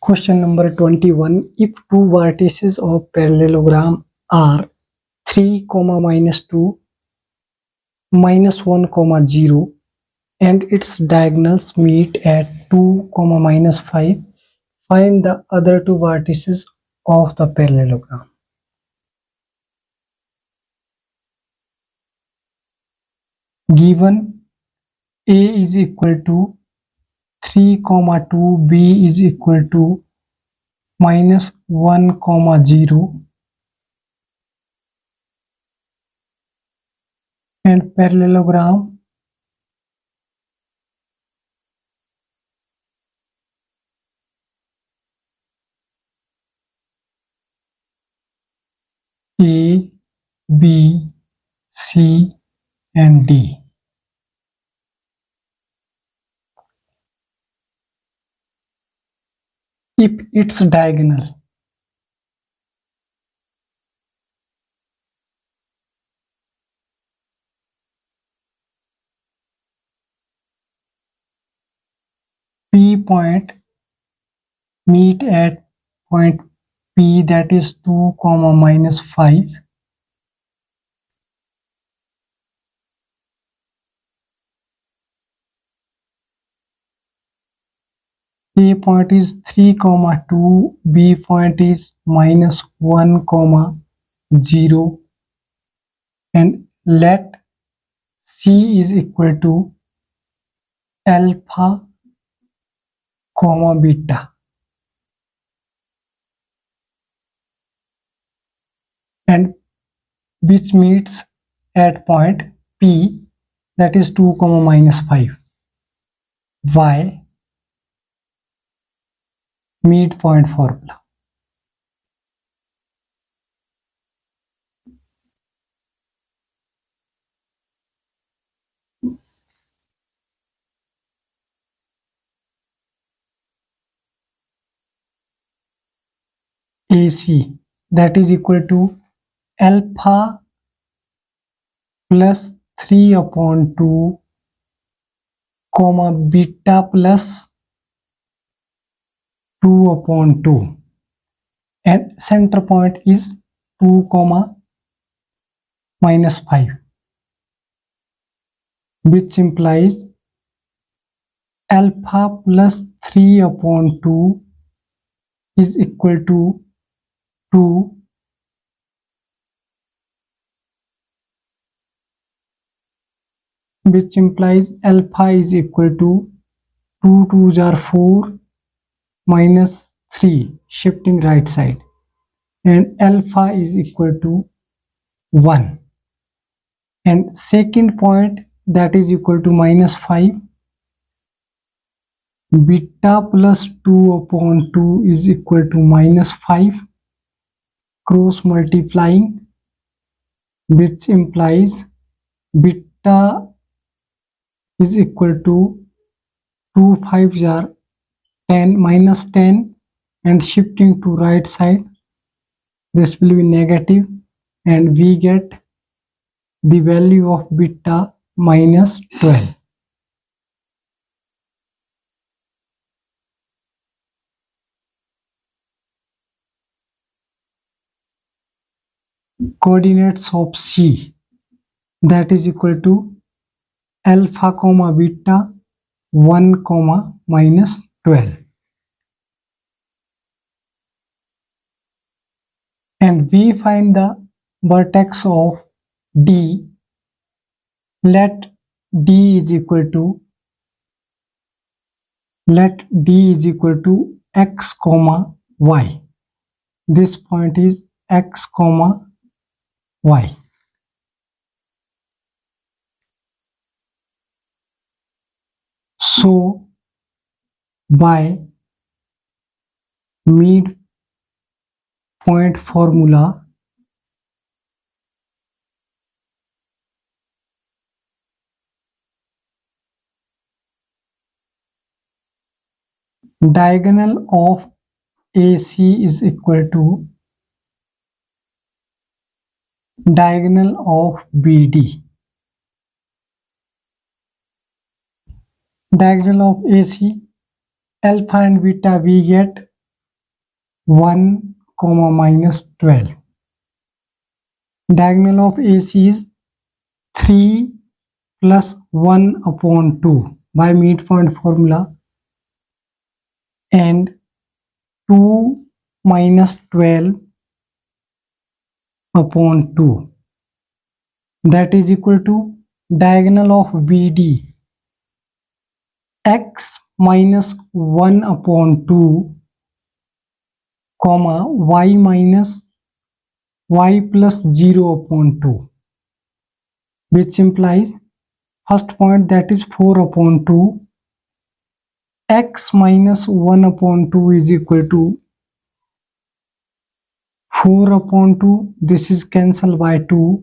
Question number 21. If two vertices of parallelogram are 3, minus 2, minus 1, 0 and its diagonals meet at 2, minus 5, find the other two vertices of the parallelogram. Given A is equal to 3, 2, B is equal to minus 1, 0 and parallelogram A, B, C and D. If its diagonal P point meet at point P, that is 2, minus 5, A point is 3, 2, B point is minus 1, 0 and let C is equal to alpha, beta, and which meets at point P, that is 2, minus 5. Y midpoint formula. AC, that is equal to alpha plus 3 upon 2, beta plus 2 upon 2, and center point is 2, minus 5, which implies alpha plus 3 upon 2 is equal to 2, which implies alpha is equal to 2 2s are 4 minus 3, shifting right side, and alpha is equal to 1, and second point, that is equal to minus 5, beta plus 2 upon 2 is equal to minus 5, cross multiplying, which implies beta is equal to 2 5s are 10 minus 10, and shifting to right side, this will be negative, and we get the value of beta minus 12. Coordinates of C, that is equal to alpha, beta 1, minus 12. And we find the vertex of D. Let D is equal to x, y. This point is x, y. So by midpoint formula, diagonal of AC is equal to diagonal of BD. Diagonal of AC, alpha and beta we get 1 comma minus 12. Diagonal of AC is 3 plus 1 upon 2 by midpoint formula, and 2 minus 12 upon 2, that is equal to diagonal of BD, x minus 1 upon 2 comma y minus y plus 0 upon 2, which implies first point, that is 4 upon 2, x minus 1 upon 2 is equal to 4 upon 2, this is cancelled by 2,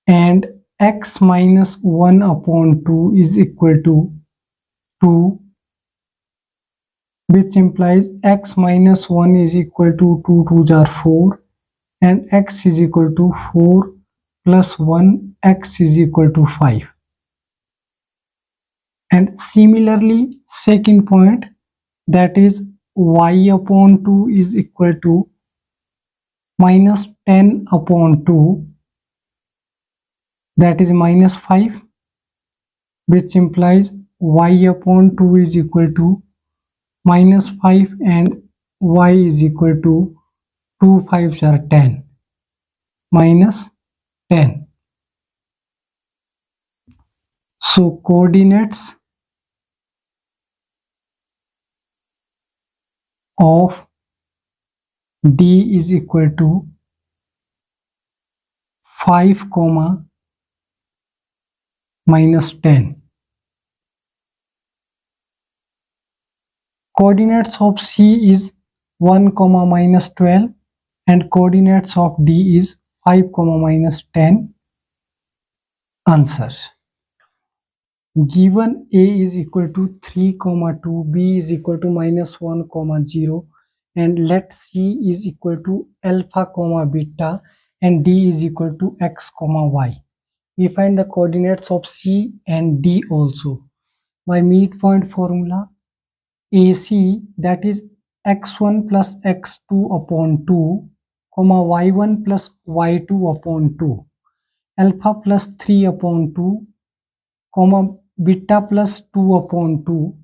and x minus 1 upon 2 is equal to 2, which implies x minus 1 is equal to 2 2s are 4, and x is equal to 4 plus 1, x is equal to 5. And similarly, second point, that is y upon 2 is equal to minus 10 upon 2, that is minus 5, which implies y upon 2 is equal to minus 5, and y is equal to 2 5s are 10, minus 10. So coordinates of D is equal to 5 comma minus 10. Coordinates of C is 1 comma minus 12, and coordinates of D is 5 comma minus 10. Answer. Given A is equal to 3 comma 2, B is equal to minus 1 comma 0, and let C is equal to alpha comma beta, and D is equal to x comma y. We find the coordinates of C and D also by midpoint formula. AC, that is x1 plus x2 upon 2 comma y1 plus y2 upon 2, alpha plus 3 upon 2 comma beta plus 2 upon 2.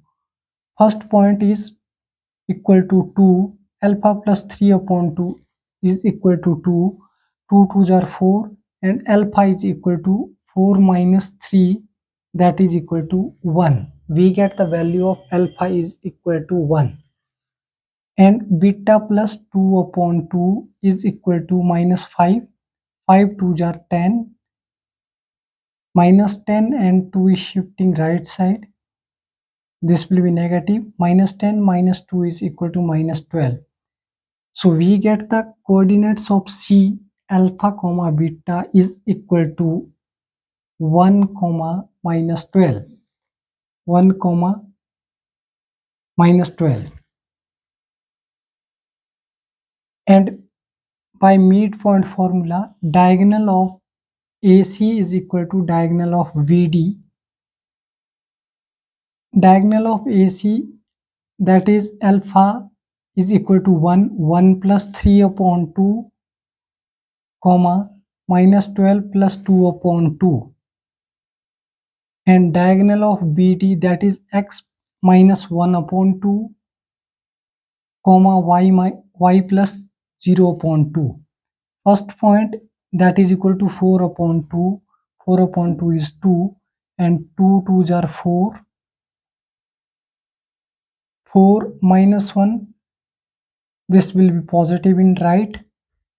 First point is equal to 2, alpha plus 3 upon 2 is equal to 2, 2 2s are 4, and alpha is equal to 4 minus 3, that is equal to 1. We get the value of alpha is equal to 1, and beta plus 2 upon 2 is equal to minus 5, 5 2s are 10, minus 10 and 2 is shifting right side, this will be negative, minus 10 minus 2 is equal to minus 12. So we get the coordinates of C, alpha comma beta is equal to 1 comma minus 12, 1 comma minus 12, and by midpoint formula, diagonal of AC is equal to diagonal of VD. Diagonal of AC, that is alpha is equal to 1, 1 plus 3 upon 2 comma minus 12 plus 2 upon 2, and diagonal of BD, that is x minus 1 upon 2 comma y plus 0 upon 2. First point, that is equal to 4 upon 2, 4 upon 2 is 2, and 2 2s are 4, 4 minus 1, this will be positive in right,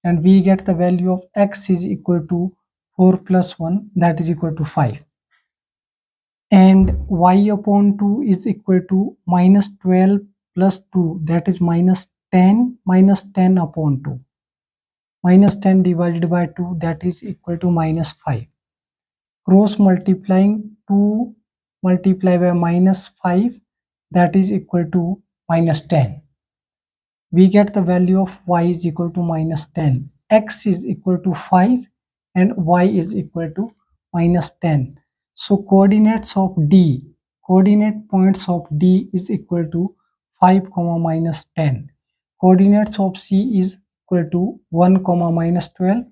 and we get the value of x is equal to 4 plus 1, that is equal to 5, and y upon 2 is equal to minus 12 plus 2, that is minus 10, minus 10 upon 2, minus 10 divided by 2, that is equal to minus 5. Cross multiplying 2 multiplied by minus 5, that is equal to minus 10. We get the value of y is equal to minus 10, x is equal to 5, and y is equal to minus 10. So coordinates of D, coordinate points of D is equal to 5 comma minus 10. Coordinates of C is equal to 1 comma minus 12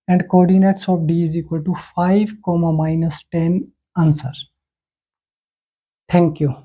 and coordinates of D is equal to 5 comma minus 10 answer. Thank you.